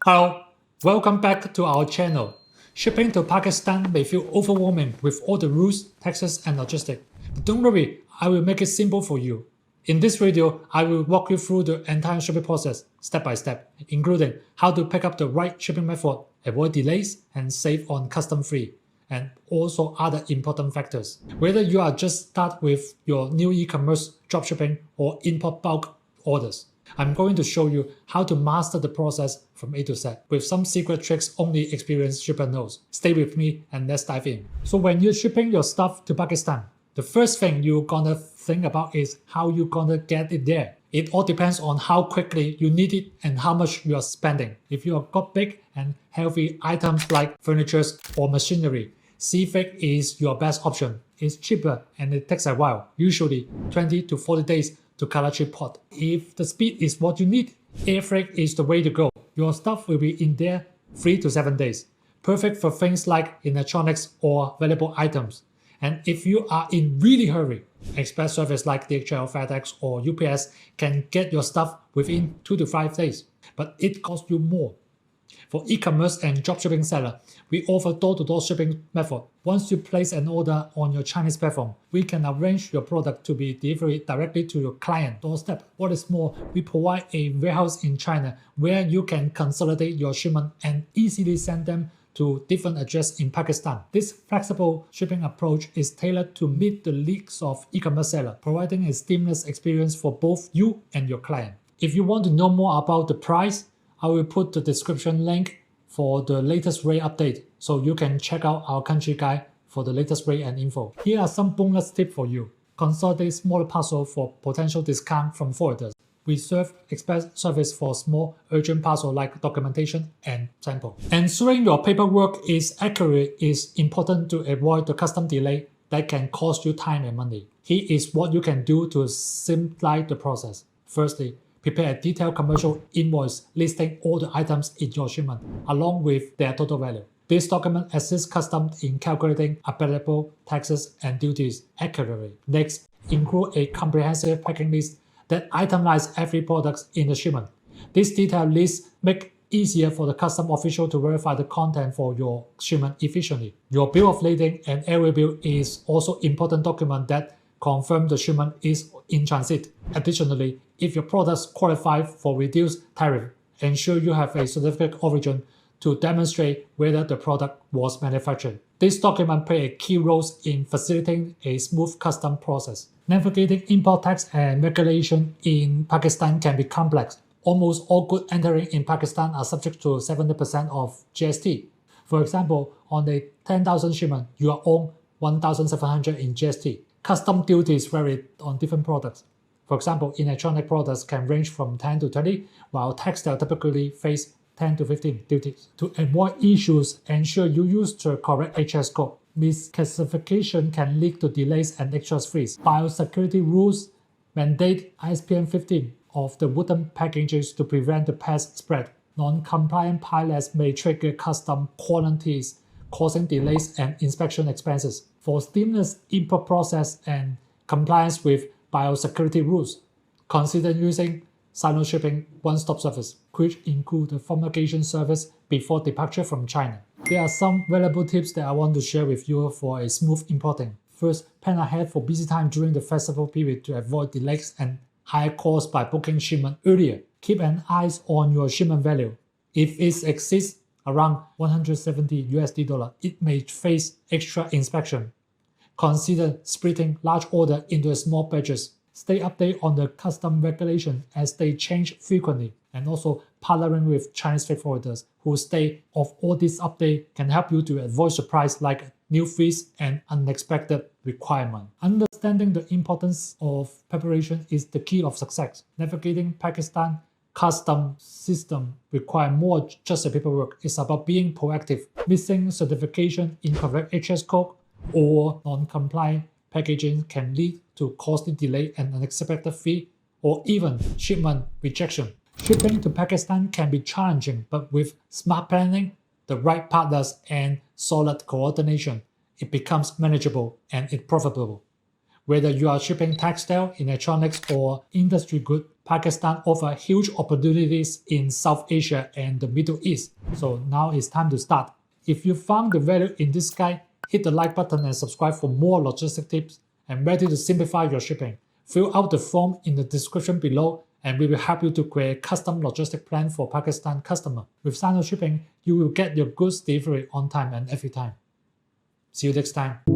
Hello, welcome back to our channel. Shipping to Pakistan may feel overwhelming with all the rules, taxes, and logistics. But don't worry, I will make it simple for you. In this video, I will walk you through the entire shipping process, step by step, including how to pick up the right shipping method, avoid delays, and save on customs fee, and also other important factors. Whether you are just start with your new e-commerce dropshipping or import bulk orders, I'm going to show you how to master the process from A to Z with some secret tricks only experienced shipper knows. Stay with me and let's dive in. So when you're shipping your stuff to Pakistan, the first thing you're gonna think about is how you're gonna get it there. It all depends on how quickly you need it and how much you are spending. If you have got big and heavy items like furniture or machinery, sea freight is your best option. It's cheaper and it takes a while, usually 20 to 40 days to Karachi port. If the speed is what you need, air freight is the way to go. Your stuff will be in there 3 to 7 days. Perfect for things like electronics or valuable items. And if you are in really hurry, express service like DHL, FedEx or UPS can get your stuff within 2 to 5 days. But it costs you more. For e-commerce and dropshipping seller, we offer door-to-door shipping method. Once you place an order on your Chinese platform, we can arrange your product to be delivered directly to your client doorstep. What is more, we provide a warehouse in China where you can consolidate your shipment and easily send them to different addresses in Pakistan. This flexible shipping approach is tailored to meet the needs of e-commerce seller, providing a seamless experience for both you and your client. If you want to know more about the price, I will put the description link for the latest rate update so you can check out our country guide for the latest rate and info. Here are some bonus tips for you. Consolidate smaller parcel for potential discount from forwarders. We serve express service for small urgent parcel like documentation and sample. Ensuring your paperwork is accurate is important to avoid the custom delay that can cost you time and money. Here is what you can do to simplify the process. Firstly, prepare a detailed commercial invoice listing all the items in your shipment, along with their total value. This document assists customs in calculating applicable taxes and duties accurately. Next, include a comprehensive packing list that itemizes every product in the shipment. This detailed list makes easier for the customs official to verify the content for your shipment efficiently. Your bill of lading and airway bill is also important document that confirm the shipment is in transit. Additionally, if your products qualify for reduced tariff, ensure you have a certificate of origin to demonstrate whether the product was manufactured. This document plays a key role in facilitating a smooth customs process. Navigating import tax and regulation in Pakistan can be complex. Almost all goods entering in Pakistan are subject to 70% of GST. For example, on a 10,000 shipment, you are owed 1,700 in GST. Custom duties vary on different products. For example, electronic products can range from 10 to 20, while textile typically face 10 to 15 duties. To avoid issues, ensure you use the correct HS code. Misclassification can lead to delays and extra fees. Biosecurity rules mandate ISPN 15 of the wooden packages to prevent the pest spread. Non-compliant pilots may trigger custom quarantines, causing delays and inspection expenses. For seamless import process and compliance with biosecurity rules, consider using SINO Shipping one-stop service, which includes the fumigation service before departure from China. There are some valuable tips that I want to share with you for a smooth importing. First, plan ahead for busy time during the festival period to avoid delays and higher costs by booking shipment earlier. Keep an eye on your shipment value. If it exceeds around $170, it may face extra inspection. Consider splitting large order into small batches. Stay updated on the custom regulation as they change frequently, and also partnering with Chinese freight forwarders who stay of all these updates can help you to avoid surprise like new fees and unexpected requirements. Understanding the importance of preparation is the key of success. Navigating Pakistan custom system require more just a paperwork. It's about being proactive. Missing certification, incorrect HS code, or non-compliant packaging can lead to costly delay and unexpected fee, or even shipment rejection. Shipping to Pakistan can be challenging, but with smart planning, the right partners, and solid coordination, it becomes manageable and it's profitable. Whether you are shipping textile, electronics, or industry goods, Pakistan offers huge opportunities in South Asia and the Middle East. So now it's time to start. If you found the value in this guide, hit the like button and subscribe for more logistic tips and ready to simplify your shipping. Fill out the form in the description below and we will help you to create a custom logistic plan for Pakistan customer. With SINO Shipping, you will get your goods delivery on time and every time. See you next time.